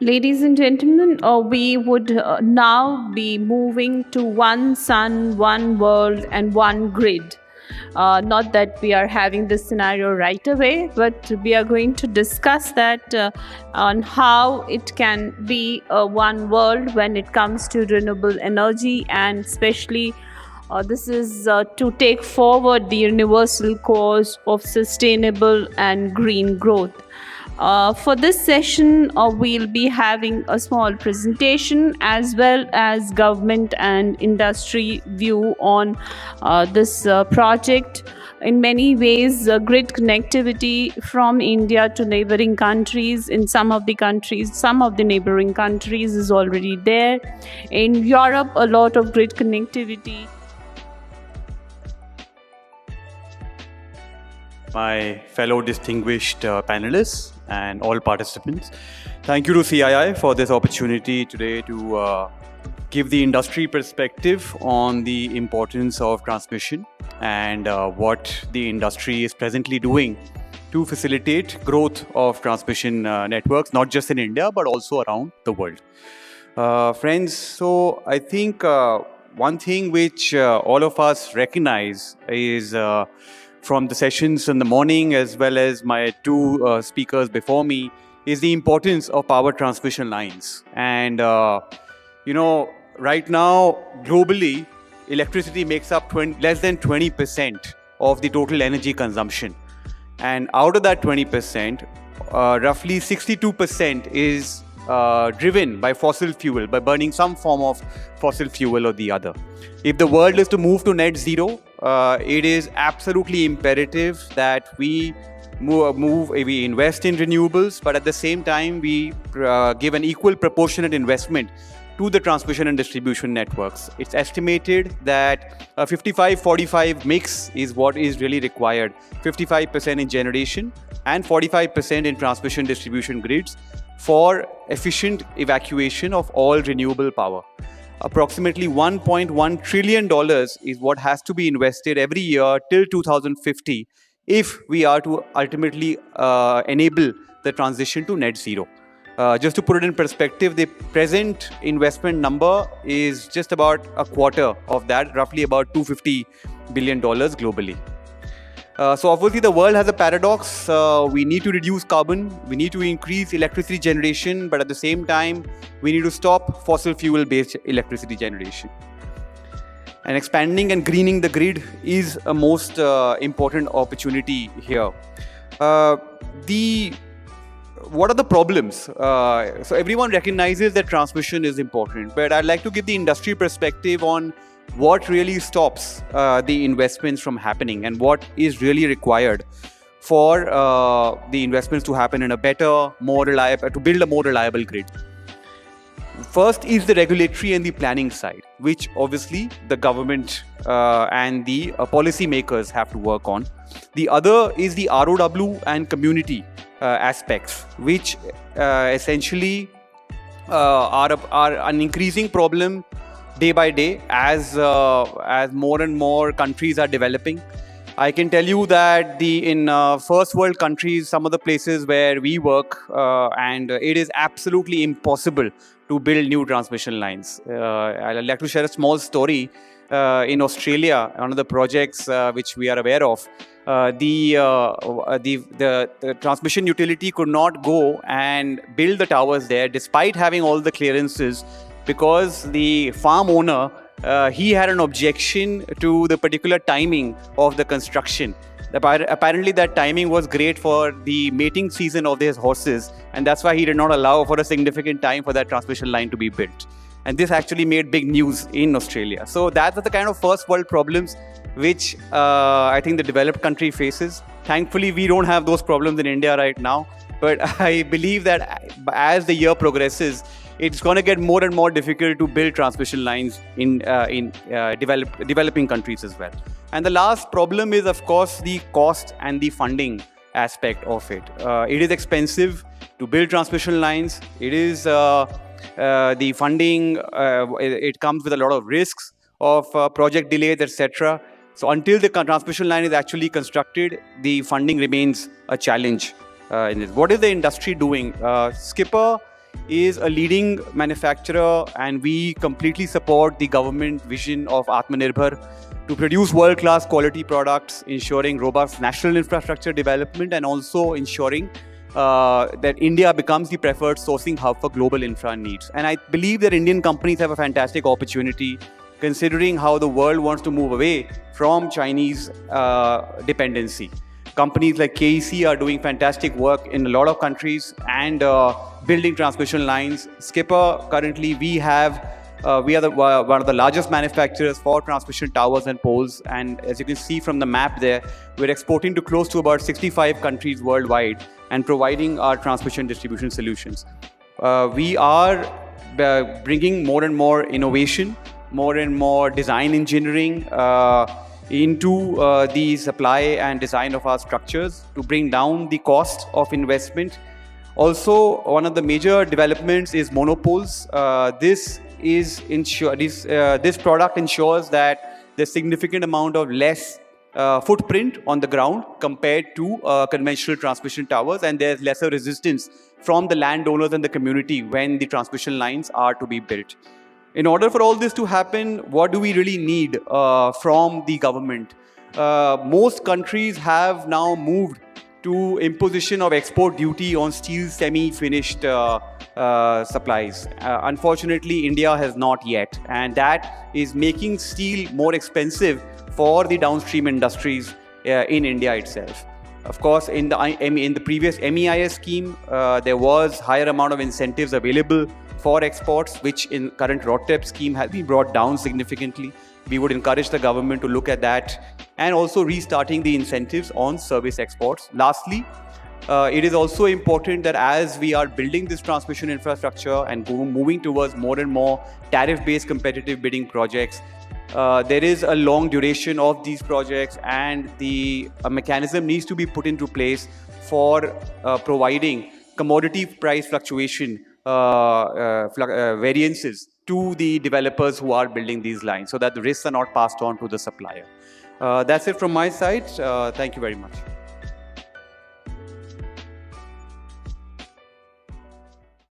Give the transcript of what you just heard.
Ladies and gentlemen, we would now be moving to one sun, one world, and one grid. Not that we are having this scenario right away, but we are going to discuss that on how it can be one world when it comes to renewable energy, and especially this is to take forward the universal cause of sustainable and green growth. For this session, we'll be having a small presentation as well as government and industry view on this project. In many ways, grid connectivity from India to neighboring countries, in some of the neighboring countries is already there. In Europe, a lot of grid connectivity. My fellow distinguished panelists and all participants. Thank you to CII for this opportunity today to give the industry perspective on the importance of transmission and what the industry is presently doing to facilitate growth of transmission networks, not just in India, but also around the world. Friends, so I think one thing which all of us recognize is from the sessions in the morning as well as my two speakers before me is the importance of power transmission lines. And, right now, globally, electricity makes up less than 20% of the total energy consumption. And out of that 20%, roughly 62% is driven by fossil fuel, by burning some form of fossil fuel or the other. If the world is to move to net zero, it is absolutely imperative that we invest in renewables, but at the same time, we give an equal proportionate investment to the transmission and distribution networks. It's estimated that a 55-45 mix is what is really required. 55% in generation and 45% in transmission distribution grids for efficient evacuation of all renewable power. Approximately $1.1 trillion is what has to be invested every year till 2050 if we are to ultimately enable the transition to net zero. Just to put it in perspective, the present investment number is just about a quarter of that, roughly about $250 billion globally. So obviously the world has a paradox. We need to reduce carbon, we need to increase electricity generation, but at the same time, we need to stop fossil fuel-based electricity generation. And expanding and greening the grid is a most important opportunity here. What are the problems? So everyone recognizes that transmission is important, but I'd like to give the industry perspective on what really stops the investments from happening and what is really required for the investments to happen in a better, more reliable, to build a more reliable grid. First is the regulatory and the planning side, which obviously the government and the policy makers have to work on. The other is the ROW and community aspects, which essentially are an increasing problem day by day as more and more countries are developing. I can tell you that in first world countries, some of the places where we work, and it is absolutely impossible to build new transmission lines. I'd like to share a small story. In Australia, one of the projects which we are aware of, the transmission utility could not go and build the towers there despite having all the clearances, because the farm owner, he had an objection to the particular timing of the construction. Apparently that timing was great for the mating season of his horses, and that's why he did not allow for a significant time for that transmission line to be built. And this actually made big news in Australia. So that's the kind of first world problems which I think the developed country faces. Thankfully, we don't have those problems in India right now. But I believe that as the year progresses, it's going to get more and more difficult to build transmission lines in developing countries as well. And the last problem is, of course, the cost and the funding aspect of it. It is expensive to build transmission lines. It is the funding, it comes with a lot of risks of project delays, etc. So until the transmission line is actually constructed, the funding remains a challenge in this. What is the industry doing? Skipper is a leading manufacturer, and we completely support the government vision of Atmanirbhar to produce world-class quality products, ensuring robust national infrastructure development, and also ensuring that India becomes the preferred sourcing hub for global infra needs. And I believe that Indian companies have a fantastic opportunity, considering how the world wants to move away from Chinese dependency. Companies like KEC are doing fantastic work in a lot of countries and building transmission lines. Skipper, currently we are one of the largest manufacturers for transmission towers and poles. And as you can see from the map there, we're exporting to close to about 65 countries worldwide and providing our transmission distribution solutions. We are bringing more and more innovation, more and more design engineering into the supply and design of our structures to bring down the cost of investment. Also, one of the major developments is monopoles. This product ensures that there's significant amount of less footprint on the ground compared to conventional transmission towers, and there's lesser resistance from the landowners and the community when the transmission lines are to be built. In order for all this to happen, what do we really need from the government? Most countries have now moved to imposition of export duty on steel semi-finished supplies. Unfortunately, India has not yet, and that is making steel more expensive for the downstream industries in India itself. Of course, in the previous MEIS scheme, there was higher amount of incentives available for exports, which in current RODTEP scheme has been brought down significantly. We would encourage the government to look at that, and also restarting the incentives on service exports. Lastly, it is also important that as we are building this transmission infrastructure and moving towards more and more tariff-based competitive bidding projects, there is a long duration of these projects, and a mechanism needs to be put into place for providing commodity price fluctuation variances to the developers who are building these lines, so that the risks are not passed on to the supplier. That's it from my side. Thank you very much.